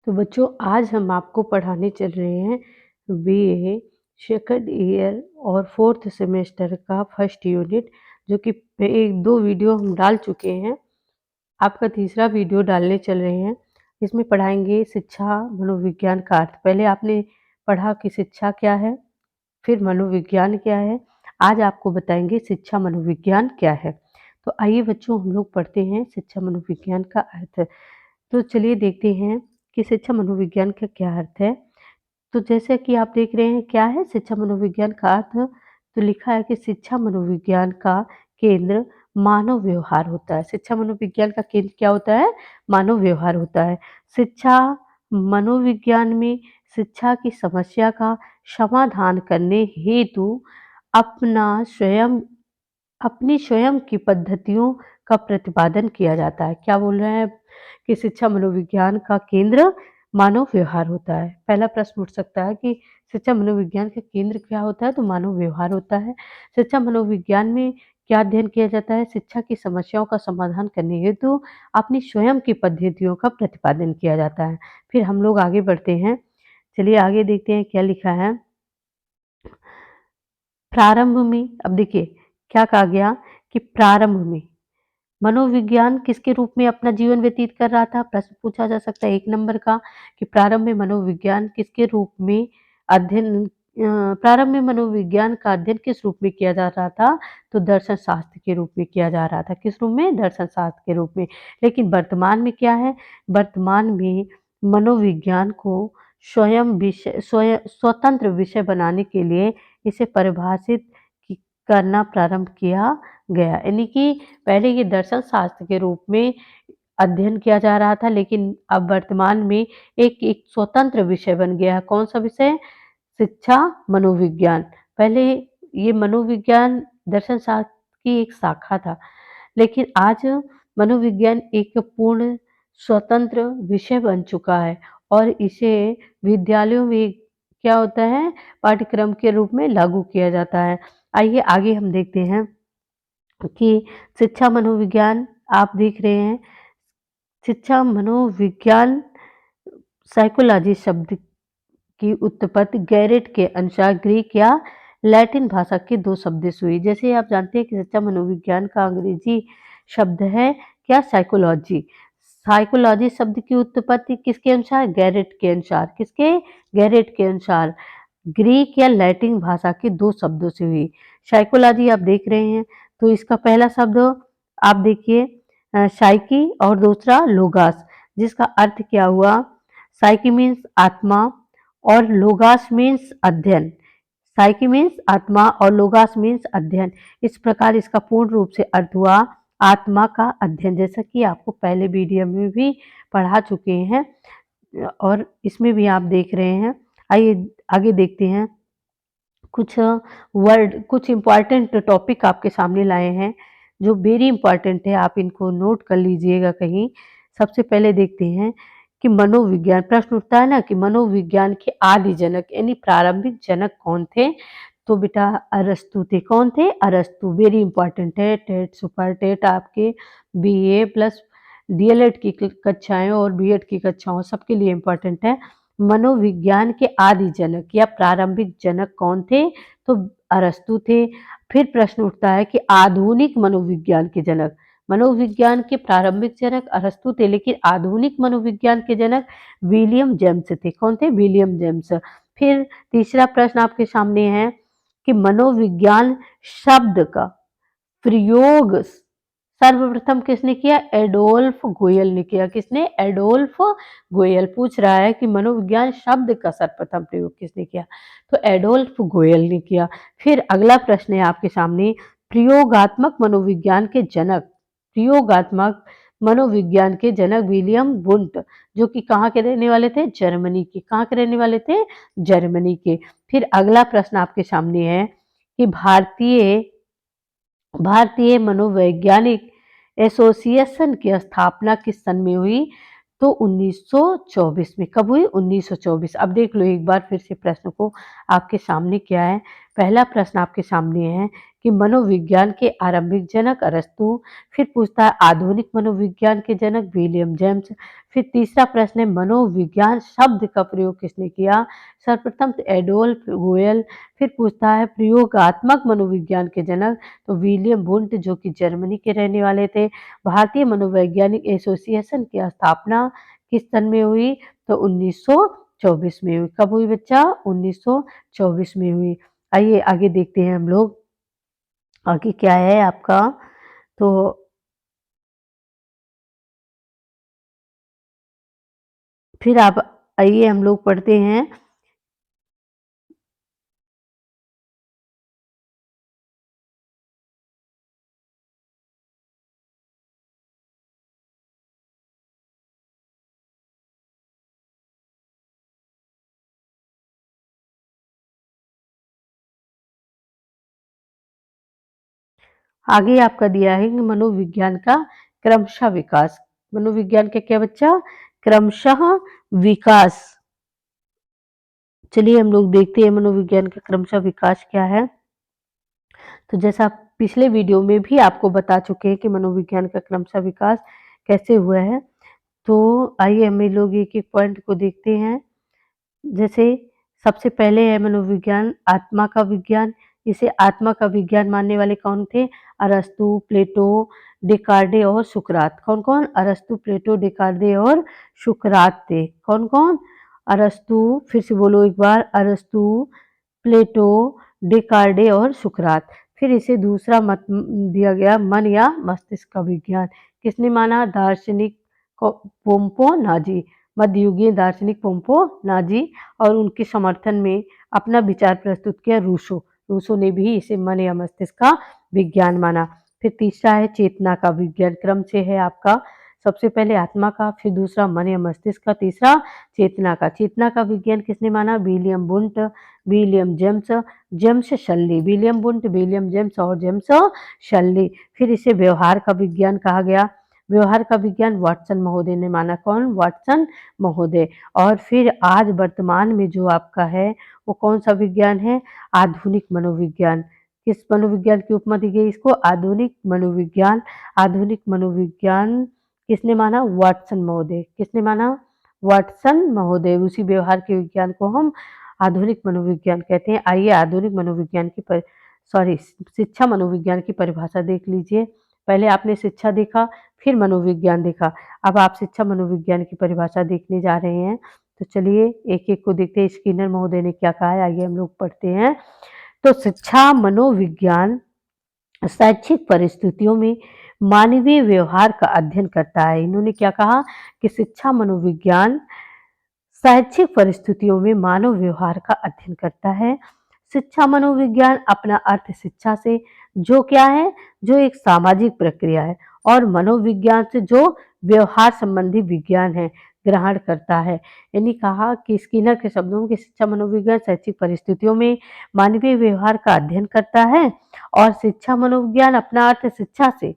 तो बच्चों आज हम आपको पढ़ाने चल रहे हैं बीए सेकंड ईयर और फोर्थ सेमेस्टर का फर्स्ट यूनिट, जो कि एक दो वीडियो हम डाल चुके हैं। आपका तीसरा वीडियो डालने चल रहे हैं। इसमें पढ़ाएंगे शिक्षा मनोविज्ञान का अर्थ। पहले आपने पढ़ा कि शिक्षा क्या है, फिर मनोविज्ञान क्या है। आज आपको बताएंगे शिक्षा मनोविज्ञान क्या है। तो आइए बच्चों हम लोग पढ़ते हैं शिक्षा मनोविज्ञान का अर्थ। तो चलिए देखते हैं कि शिक्षा मनोविज्ञान का क्या अर्थ है। तो जैसे कि आप देख रहे हैं क्या है शिक्षा मनोविज्ञान का अर्थ। तो लिखा है कि शिक्षा मनोविज्ञान का केंद्र मानव व्यवहार होता है। शिक्षा मनोविज्ञान का केंद्र क्या होता है? मानव व्यवहार होता है। शिक्षा मनोविज्ञान में शिक्षा की समस्या का समाधान करने हेतु अपना स्वयं अपनी स्वयं की पद्धतियों का प्रतिपादन किया जाता है। क्या बोल रहे हैं कि शिक्षा मनोविज्ञान का केंद्र मानव व्यवहार होता है। पहला प्रश्न उठ सकता है कि शिक्षा मनोविज्ञान का केंद्र क्या होता है? तो मानव व्यवहार होता है। शिक्षा मनोविज्ञान में क्या अध्ययन किया जाता है? शिक्षा की समस्याओं का समाधान करने हेतु अपनी स्वयं की पद्धतियों का प्रतिपादन किया जाता है। फिर हम लोग आगे बढ़ते हैं। चलिए आगे देखते हैं क्या लिखा है। प्रारंभ में, अब देखिए क्या कहा गया कि प्रारंभ में मनोविज्ञान किसके रूप में अपना जीवन व्यतीत कर रहा था? प्रश्न पूछा जा सकता है 1 नंबर का कि प्रारंभ में मनोविज्ञान किसके रूप में प्रारंभ में मनोविज्ञान का अध्ययन किस रूप में किया जा रहा था? तो दर्शन शास्त्र के रूप में किया जा रहा था। किस रूप में? दर्शन शास्त्र के रूप में। लेकिन वर्तमान में क्या है? वर्तमान में मनोविज्ञान को स्वतंत्र विषय बनाने के लिए इसे परिभाषित करना प्रारंभ किया गया। यानी कि पहले ये दर्शन शास्त्र के रूप में अध्ययन किया जा रहा था, लेकिन अब वर्तमान में एक स्वतंत्र विषय बन गया है। कौन सा विषय? शिक्षा मनोविज्ञान। पहले ये मनोविज्ञान दर्शन शास्त्र की एक शाखा था, लेकिन आज मनोविज्ञान एक पूर्ण स्वतंत्र विषय बन चुका है और इसे विद्यालयों में क्या होता है? पाठ्यक्रम के रूप में लागू किया जाता है। आइए आगे हम देखते हैं कि शिक्षा मनोविज्ञान आप देख रहे हैं। शिक्षा मनोविज्ञान साइकोलॉजी शब्द की उत्पत्ति गैरेट के अनुसार ग्रीक या लैटिन भाषा के 2 शब्दों से हुई। जैसे आप जानते हैं कि शिक्षा मनोविज्ञान का अंग्रेजी शब्द है क्या? साइकोलॉजी। साइकोलॉजी शब्द की उत्पत्ति किसके अनुसार? गैरेट के अनुसार। किसके? गैरेट के अनुसार ग्रीक या लैटिन भाषा के 2 शब्दों से हुई। साइकोलॉजी आप देख रहे हैं, तो इसका पहला शब्द आप देखिए साइकी और दूसरा लोगास, जिसका अर्थ क्या हुआ? साइकी मीन्स आत्मा और लोगास मीन्स अध्ययन। साइकी मीन्स आत्मा और लोगास मीन्स अध्ययन। इस प्रकार इसका पूर्ण रूप से अर्थ हुआ आत्मा का अध्ययन, जैसा कि आपको पहले वीडियो में भी पढ़ा चुके हैं और इसमें भी आप देख रहे हैं। आइए आगे देखते हैं। कुछ इम्पोर्टेंट टॉपिक आपके सामने लाए हैं जो वेरी इंपॉर्टेंट है, आप इनको नोट कर लीजिएगा कहीं। सबसे पहले देखते हैं कि मनोविज्ञान, प्रश्न उठता है ना कि मनोविज्ञान के आदि जनक यानी प्रारंभिक जनक कौन थे? तो बेटा अरस्तु थे। कौन थे? अरस्तु। वेरी इंपॉर्टेंट है। टेट सुपर टेट आपके बीए प्लस डीएलएड की कक्षाएं और बीएड की कक्षाओं सबके लिए इंपॉर्टेंट है। मनोविज्ञान के आदि जनक या प्रारंभिक जनक कौन थे? तो अरस्तु थे। फिर प्रश्न उठता है कि आधुनिक मनोविज्ञान के जनक, मनोविज्ञान के प्रारंभिक जनक अरस्तु थे, लेकिन आधुनिक मनोविज्ञान के जनक विलियम जेम्स थे। कौन थे? William James. फिर तीसरा प्रश्न आपके सामने है कि मनोविज्ञान शब्द का प्रयोग सर्वप्रथम किसने किया? एडोल्फ गोयल ने किया। किसने? एडोल्फ गोयल। पूछ रहा है कि मनोविज्ञान शब्द का सर्वप्रथम प्रयोग किसने किया? तो एडोल्फ गोयल ने किया। फिर अगला प्रश्न है आपके सामने, प्रयोगात्मक मनोविज्ञान के जनक, प्रयोगात्मक मनोविज्ञान के जनक विलियम वुंट, जो कि कहाँ के रहने वाले थे? जर्मनी के। कहाँ के रहने वाले थे? जर्मनी के। फिर अगला प्रश्न आपके सामने है कि भारतीय मनोवैज्ञानिक एसोसिएशन की स्थापना किस सन में हुई? तो 1924 में। कब हुई? 1924। अब देख लो एक बार फिर से प्रश्न को आपके सामने क्या है। पहला प्रश्न आपके सामने है कि मनोविज्ञान के आरंभिक जनक अरस्तू, फिर पूछता है आधुनिक मनोविज्ञान के जनक विलियम जेम्स, फिर तीसरा प्रश्न है मनोविज्ञान शब्द का प्रयोग किसने किया? सर्वप्रथम तो एडोल्फ गोयल, फिर पूछता है प्रयोगात्मक मनोविज्ञान के जनक तो विलियम वुंट जो कि जर्मनी के रहने वाले थे। भारतीय मनोवैज्ञानिक एसोसिएशन की स्थापना किस सन में हुई? तो 1924 में हुई। कब हुई बच्चा? 1924 में हुई। आइए आगे देखते हैं हम लोग, आगे क्या है आपका? तो फिर आप आइए हम लोग पढ़ते हैं। आगे आपका दिया है कि मनोविज्ञान का क्रमशः विकास। मनोविज्ञान का क्या बच्चा? क्रमशः विकास। चलिए हम लोग देखते हैं मनोविज्ञान का क्रमशः विकास क्या है। तो जैसा पिछले वीडियो में भी आपको बता चुके हैं कि मनोविज्ञान का क्रमशः विकास कैसे हुआ है। तो आइए हम लोग एक-एक पॉइंट को देखते हैं। जैसे सबसे पहले है मनोविज्ञान आत्मा का विज्ञान। इसे आत्मा का विज्ञान मानने वाले कौन थे? अरस्तू, प्लेटो, डेकार्डे और सुकरात। कौन-कौन? अरस्तू, प्लेटो, डेकार्डे और सुकरात थे। कौन-कौन? अरस्तू, फिर से बोलो एक बार, अरस्तू, प्लेटो, डेकार्डे और सुकरात। फिर इसे दूसरा मत दिया गया मन या मस्तिष्क का विज्ञान। किसने माना? दार्शनिक पोम्पो नाजी। मध्ययुगीय दार्शनिक पोम्पो नाजी और उनके समर्थन में अपना विचार प्रस्तुत किया रूसो। रूसो ने भी इसे मन या मस्तिष्क का विज्ञान माना। फिर तीसरा है चेतना का विज्ञान। क्रम से है आपका, सबसे पहले आत्मा का, फिर दूसरा मन या मस्तिष्क का, तीसरा चेतना का। चेतना का विज्ञान किसने माना? William Wundt, William James, James Sully. William Wundt, William James और जेम्स शल्ली। फिर इसे व्यवहार का विज्ञान कहा गया। व्यवहार का विज्ञान वाटसन महोदय ने माना। कौन? वाटसन महोदय। और फिर आज वर्तमान में जो आपका है वो कौन सा विज्ञान है? आधुनिक मनोविज्ञान। किस मनोविज्ञान की उपमा दी गई इसको? आधुनिक मनोविज्ञान। आधुनिक मनोविज्ञान किसने माना? वाटसन महोदय। किसने माना? वाटसन महोदय। उसी व्यवहार के विज्ञान को हम आधुनिक मनोविज्ञान कहते हैं। आइए आधुनिक मनोविज्ञान की शिक्षा मनोविज्ञान की परिभाषा देख लीजिए। पहले आपने शिक्षा देखा, फिर मनोविज्ञान देखा। अब आप शिक्षा मनोविज्ञान की परिभाषा देखने जा रहे हैं। तो चलिए एक-एक को देखते हैं स्किनर महोदय ने क्या कहा है। आइए हम लोग पढ़ते हैं। तो शिक्षा मनोविज्ञान शैक्षिक परिस्थितियों में मानवीय व्यवहार का अध्ययन करता है। इन्होंने क्या कहा कि शिक्षा मनोविज्ञान शैक्षिक परिस्थितियों में मानव व्यवहार का अध्ययन करता है। शिक्षा मनोविज्ञान अपना अर्थ शिक्षा से, जो क्या है? जो एक सामाजिक प्रक्रिया है, और मनोविज्ञान से जो व्यवहार संबंधी विज्ञान है, ग्रहण करता है। यानी कहा कि स्किनर के शब्दों में कि शिक्षा मनोविज्ञान शैक्षिक परिस्थितियों में मानवीय व्यवहार का अध्ययन करता है, और शिक्षा मनोविज्ञान अपना अर्थ शिक्षा से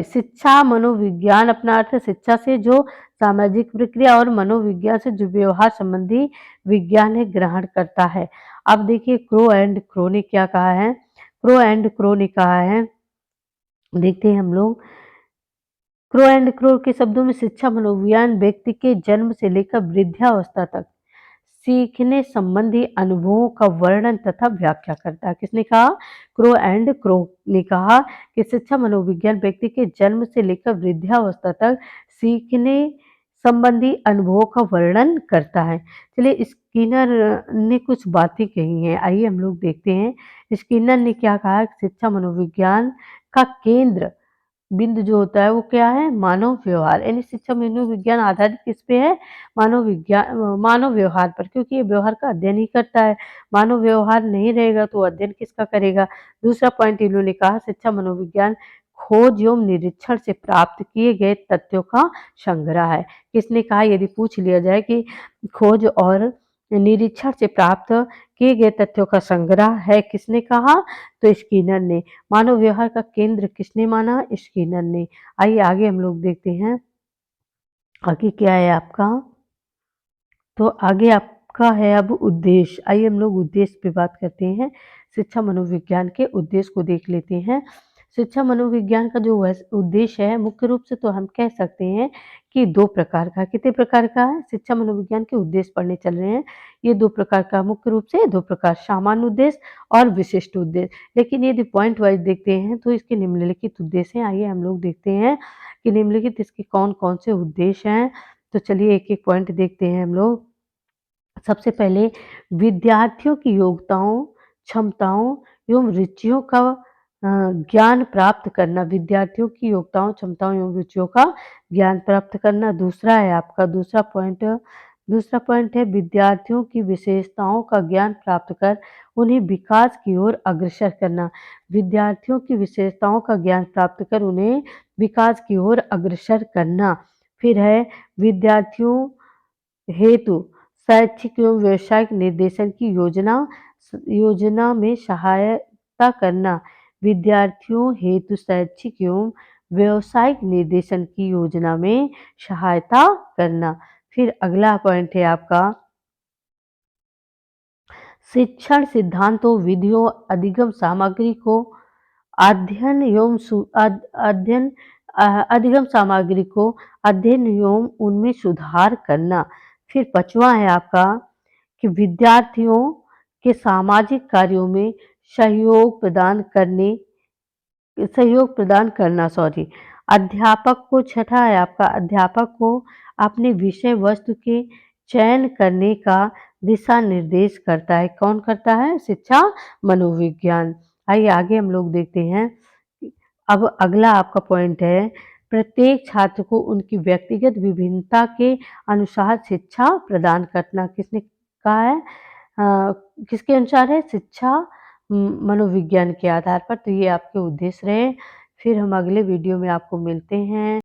शिक्षा मनोविज्ञान अपना अर्थ शिक्षा से जो सामाजिक प्रक्रिया और मनोविज्ञान से जो व्यवहार संबंधी विज्ञान है ग्रहण करता है। अब देखिए क्रो एंड क्रो ने क्या कहा है? क्रो एंड क्रो ने कहा है, देखते हैं हम लोग। क्रो एंड क्रो के शब्दों में शिक्षा मनोविज्ञान व्यक्ति के जन्म से लेकर वृद्धावस्था तक सीखने संबंधी अनुभवों का वर्णन तथा व्याख्या करता है। किसने कहा? क्रो एंड क्रो ने कहा कि शिक्षा मनोविज्ञान व्यक्ति के जन्म से लेकर वृद्धावस्था तक सीखने संबंधी अनुभवों का वर्णन करता है। चलिए स्किनर ने कुछ बातें कही हैं, आइए हम लोग देखते हैं। स्किनर ने क्या कहा? शिक्षा मनोविज्ञान का केंद्र बिंदु जो होता है वो क्या है? मानव व्यवहार। यानी शिक्षा मनोविज्ञान आधारित किस पे है? मानव व्यवहार पर, क्योंकि ये व्यवहार का अध्ययन ही करता है। मानव व्यवहार नहीं रहेगा तो अध्ययन किसका करेगा? दूसरा पॉइंट इन्होंने कहा शिक्षा मनोविज्ञान खोज एवं निरीक्षण से प्राप्त किए गए तथ्यों का संग्रह है। किसने कहा? यदि पूछ लिया जाए कि खोज और निरीक्षण से प्राप्त किए गए तथ्यों का संग्रह है, किसने कहा? तो स्किनर ने। मानव व्यवहार का केंद्र किसने माना? स्किनर ने। आइए आगे हम लोग देखते हैं, आगे क्या है आपका? तो आगे आपका आपका है अब उद्देश्य। आइए हम लोग उद्देश्य पे बात करते हैं। शिक्षा मनोविज्ञान के उद्देश्य को देख लेते हैं। शिक्षा मनोविज्ञान का जो उद्देश्य है मुख्य रूप से तो हम कह सकते हैं कि 2 प्रकार का, कितने प्रकार का है? शिक्षा मनोविज्ञान के उद्देश्य पढ़ने चल रहे हैं। ये 2 प्रकार का मुख्य रूप से 2 प्रकार, सामान्य उद्देश्य और विशिष्ट उद्देश्य। लेकिन यदि पॉइंट वाइज़ देखते हैं तो इसके निम्नलिखित उद्देश्य हैं। आइए हम लोग देखते हैं कि निम्नलिखित इसके कौन-कौन से उद्देश्य हैं। तो चलिए एक-एक पॉइंट देखते हैं हम लोग। सबसे पहले विद्यार्थियों की योग्यताओं, क्षमताओं एवं रुचियों का ज्ञान प्राप्त करना। विद्यार्थियों की योग्यताओं, क्षमताओं एवं रुचियों का ज्ञान प्राप्त करना। दूसरा है आपका दूसरा पॉइंट है विद्यार्थियों की विशेषताओं का ज्ञान प्राप्त कर उन्हें विकास की ओर अग्रसर करना। विद्यार्थियों की विशेषताओं का ज्ञान प्राप्त कर उन्हें विकास की ओर अग्रसर करना। फिर है विद्यार्थियों हेतु शैक्षिक एवं व्यावसायिक निर्देशन की योजना में सहायता करना। विद्यार्थियों हेतु शैक्षिक एवं व्यावसायिक निर्देशन की योजना में सहायता करना। फिर अगला पॉइंट है आपका शिक्षण सिद्धांतों, विधियों, अधिगम सामग्री को अध्ययन एवं अधिगम सामग्री को अध्ययन एवं उनमें सुधार करना। फिर 5वां है आपका कि विद्यार्थियों के सामाजिक कार्यों में सहयोग प्रदान करना सॉरी। अध्यापक को 6ठा है आपका अध्यापक को अपने विषय वस्तु के चयन करने का दिशा निर्देश करता है। कौन करता है? शिक्षा मनोविज्ञान। आइए आगे हम लोग देखते हैं। अब अगला आपका पॉइंट है प्रत्येक छात्र को उनकी व्यक्तिगत विभिन्नता के अनुसार शिक्षा प्रदान करना। किसने कहा है? किसके अनुसार है? शिक्षा मनोविज्ञान के आधार पर। तो ये आपके उद्देश्य रहे। फिर हम अगले वीडियो में आपको मिलते हैं।